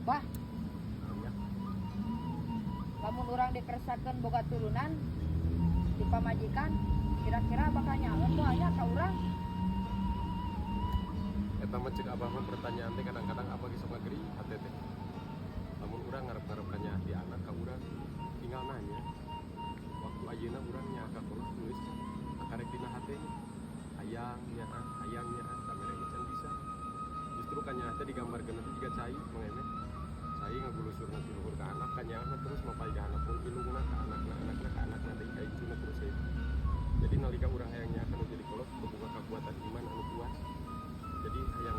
bah lamun urang dikeresakeun boga turunan di pamajikan kira-kira bakal nyaman tuh aya ka urang. Eta mah ceuk abah mah pertanyaan teh kadang-kadang abah geus ngageri hate teh. Lamun urang ngarep-ngarep ka nya di anak ka urang tinggal nanya. Waktu ayeuna urang nya ka kolot nulis akarek dina hate hayangnya kamera can bisa. Justru ka nya teh digambarkeun teh jiga cai mangene. Cai ngagulusur ti luhur ka anak ka nya terus mapai ka anak pun ilungna ka anakna deui ka icuna terus ya. Jadi nalika urang hayang nya akan jadi kolot boga kakuatan iman anu kuat. Jadi hayang